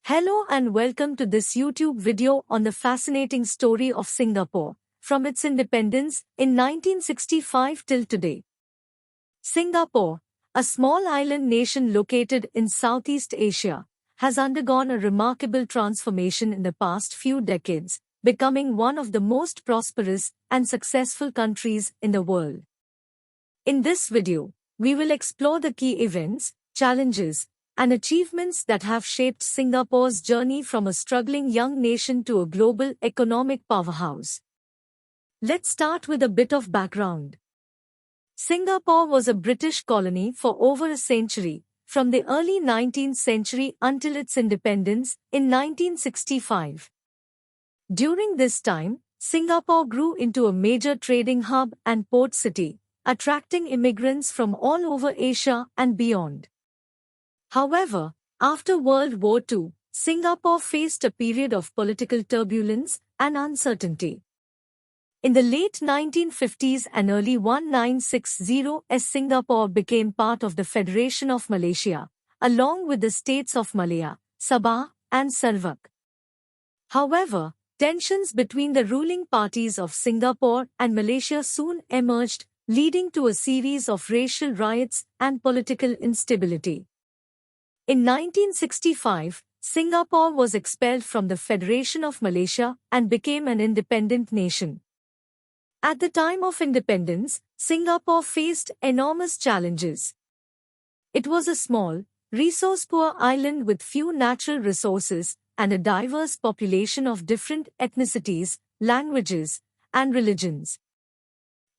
Hello and welcome to this YouTube video on the fascinating story of Singapore, from its independence in 1965 till today. Singapore, a small island nation located in Southeast Asia, has undergone a remarkable transformation in the past few decades, becoming one of the most prosperous and successful countries in the world. In this video, we will explore the key events, challenges, and achievements that have shaped Singapore's journey from a struggling young nation to a global economic powerhouse. Let's start with a bit of background. Singapore was a British colony for over a century, from the early 19th century until its independence in 1965. During this time, Singapore grew into a major trading hub and port city, attracting immigrants from all over Asia and beyond. However, after World War II, Singapore faced a period of political turbulence and uncertainty. In the late 1950s and early 1960s, Singapore became part of the Federation of Malaysia, along with the states of Malaya, Sabah, and Sarawak. However, tensions between the ruling parties of Singapore and Malaysia soon emerged, leading to a series of racial riots and political instability. In 1965, Singapore was expelled from the Federation of Malaysia and became an independent nation. At the time of independence, Singapore faced enormous challenges. It was a small, resource-poor island with few natural resources and a diverse population of different ethnicities, languages, and religions.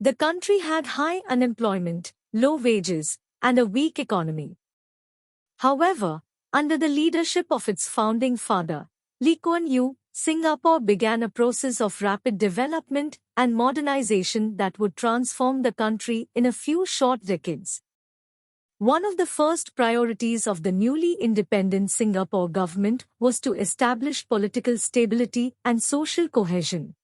The country had high unemployment, low wages, and a weak economy. However, under the leadership of its founding father, Lee Kuan Yew, Singapore began a process of rapid development and modernization that would transform the country in a few short decades. One of the first priorities of the newly independent Singapore government was to establish political stability and social cohesion.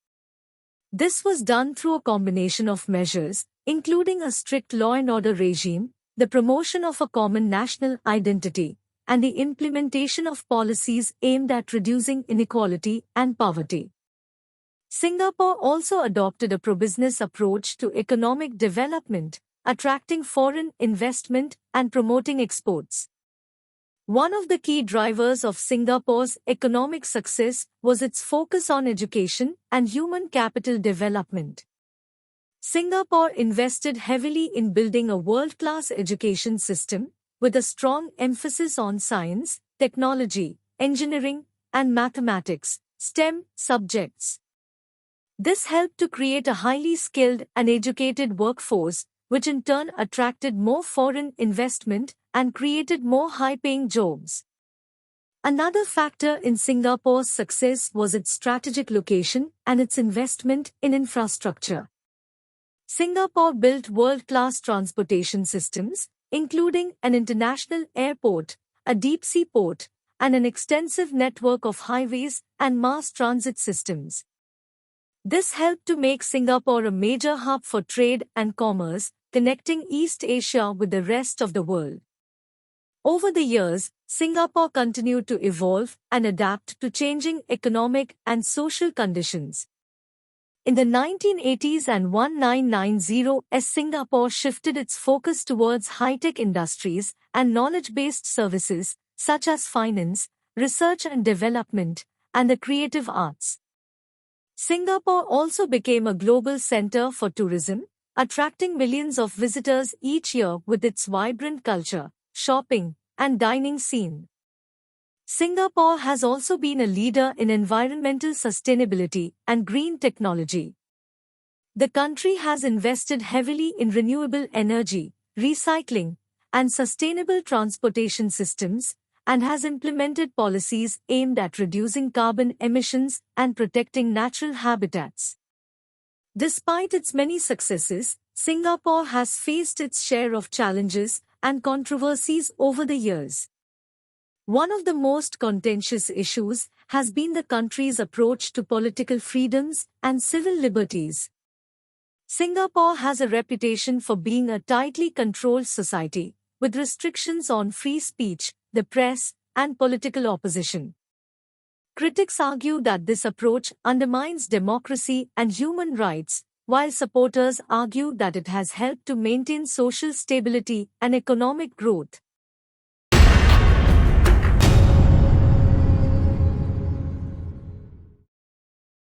This was done through a combination of measures, including a strict law and order regime, the promotion of a common national identity, and the implementation of policies aimed at reducing inequality and poverty. Singapore also adopted a pro-business approach to economic development, attracting foreign investment and promoting exports. One of the key drivers of Singapore's economic success was its focus on education and human capital development. Singapore invested heavily in building a world-class education system, with a strong emphasis on science, technology, engineering, and mathematics, STEM subjects. This helped to create a highly skilled and educated workforce, which in turn attracted more foreign investment and created more high-paying jobs. Another factor in Singapore's success was its strategic location and its investment in infrastructure. Singapore built world-class transportation systems, including an international airport, a deep-sea port, and an extensive network of highways and mass transit systems. This helped to make Singapore a major hub for trade and commerce, connecting East Asia with the rest of the world. Over the years, Singapore continued to evolve and adapt to changing economic and social conditions. In the 1980s and 1990s, Singapore shifted its focus towards high-tech industries and knowledge-based services, such as finance, research and development, and the creative arts. Singapore also became a global center for tourism, attracting millions of visitors each year with its vibrant culture, shopping, and dining scene. Singapore has also been a leader in environmental sustainability and green technology. The country has invested heavily in renewable energy, recycling, and sustainable transportation systems, and has implemented policies aimed at reducing carbon emissions and protecting natural habitats. Despite its many successes, Singapore has faced its share of challenges and controversies over the years. One of the most contentious issues has been the country's approach to political freedoms and civil liberties. Singapore has a reputation for being a tightly controlled society, with restrictions on free speech, the press, and political opposition. Critics argue that this approach undermines democracy and human rights, while supporters argue that it has helped to maintain social stability and economic growth.